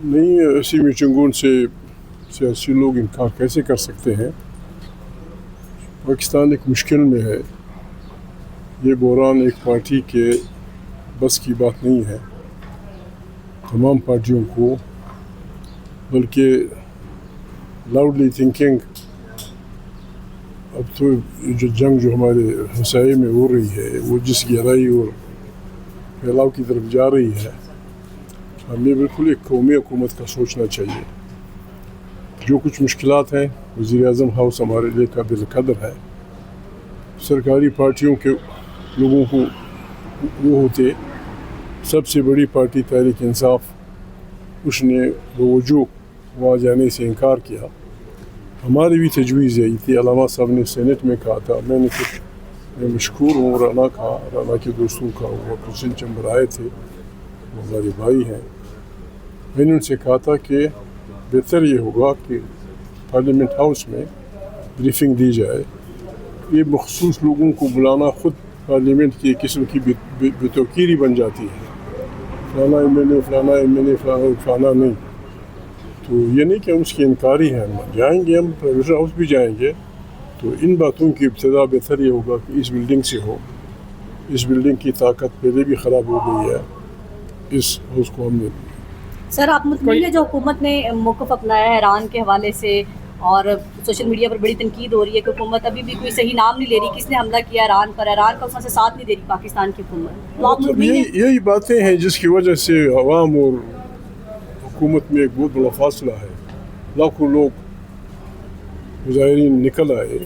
نہیں ایسی میٹنگوں سے سیاسی لوگ انکار کیسے کر سکتے ہیں؟ پاکستان ایک مشکل میں ہے. یہ بحران ایک پارٹی کے بس کی بات نہیں ہے، تمام پارٹیوں کو، بلکہ لاؤڈلی تھنکنگ اب تو جو جنگ جو ہمارے ہمسائے میں ہو رہی ہے وہ جس گہرائی اور پھیلاؤ کی طرف جا رہی ہے، ہمیں بالکل ایک قومی حکومت کا سوچنا چاہیے. جو کچھ مشکلات ہیں وزیر اعظم ہاؤس ہمارے لیے قابل قدر ہے. سرکاری پارٹیوں کے لوگوں کو وہ ہوتے، سب سے بڑی پارٹی تحریک انصاف، اس نے بوجوہ وہاں جانے سے انکار کیا. ہماری بھی تجویز یہی تھی، علامہ صاحب نے سینٹ میں کہا تھا. میں مشکور ہوں رانا کے دوستوں کا، وہ کوشچن چیمبر آئے تھے، وہ ہمارے بھائی ہیں. میں نے ان سے کہا تھا کہ بہتر یہ ہوگا کہ پارلیمنٹ ہاؤس میں بریفنگ دی جائے. یہ مخصوص لوگوں کو بلانا خود پارلیمنٹ کی ایک قسم کی بتوقیری بن جاتی ہے. فلانا ایم ایل اے، فلانا ایم ایل اے، فلانا نہیں. تو یہ نہیں کہ ہم اس کے انکاری ہیں، ہم جائیں گے، ہم پروفیسر ہاؤس بھی جائیں گے. تو ان باتوں کی ابتدا بہتر یہ ہوگا کہ اس بلڈنگ سے ہو. اس بلڈنگ کی طاقت پہلے بھی خراب ہو گئی ہے. اس ہاؤس کو ہم نے سر آپ مطمئن ہے جو حکومت نے موقف اپنایا ہے ایران کے حوالے سے، اور سوشل میڈیا پر بڑی تنقید ہو رہی ہے کہ حکومت ابھی بھی کوئی صحیح نام نہیں لے رہی کس نے حملہ کیا ایران پر، ایران کا اس سے ساتھ نہیں دے رہی پاکستان کی حکومت، تو آپ مطمئن ہیں؟ یہی باتیں ہیں جس کی وجہ سے عوام اور حکومت میں ایک بہت بڑا فاصلہ ہے. لاکھوں لوگ مظاہرین نکل آئے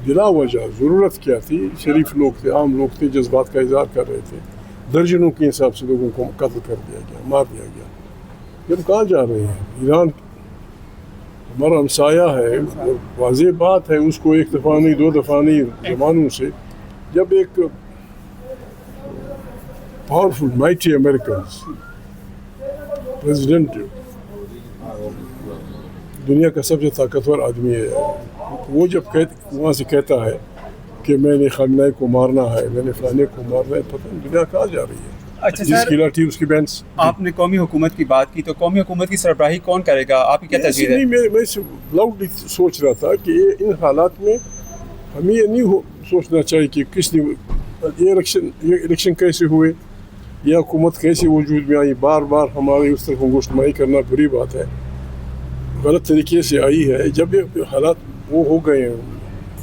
بلا وجہ، ضرورت کیا تھی؟ شریف لوگ تھے، عام لوگ تھے، جذبات کا اظہار کر رہے تھے. درجنوں کے حساب سے لوگوں کو قتل کر دیا گیا، مار دیا گیا. جب کہاں جا رہے ہیں؟ ایران ہمارا ہمسایہ ہے، واضح بات ہے. اس کو ایک دفعہ نہیں، دو دفعہ نہیں، زمانوں سے جب ایک پاورفل مائٹی امریکنز پریزیڈنٹ دنیا کا سب سے طاقتور آدمی ہے، وہ جب وہاں سے کہتا ہے کہ میں نے خامنہ کو مارنا ہے، میں نے فلانے کو مارنا ہے، پتہ نہیں دنیا کہاں جا رہی ہے. اچھا جس کی لاٹھی اس کی بینس. آپ نے قومی حکومت کی بات کی، تو قومی حکومت کی سربراہی کون کرے گا؟ آپ کی کیا تجویز ہے؟ میں لاؤڈلی سوچ رہا تھا کہ ان حالات میں ہمیں یہ نہیں سوچنا چاہیے کہ کس نے یہ الیکشن کیسے ہوئے یا حکومت کیسے وجود میں آئی. بار بار ہمارے اس طرف گوشتمائی کرنا بری بات ہے، غلط طریقے سے آئی ہے. جب یہ حالات وہ ہو گئے ہیں،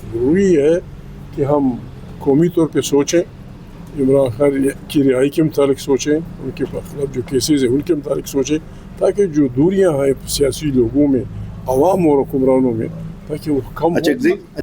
ضروری ہے کہ ہم قومی طور پہ سوچیں، عمران خان کی رہائی کے متعلق سوچیں، ان کے خلاف جو کیسز ہیں ان کے متعلق سوچیں، تاکہ جو دوریاں ہیں سیاسی لوگوں میں، عوام اور حکمرانوں میں، تاکہ وہ کم ہو.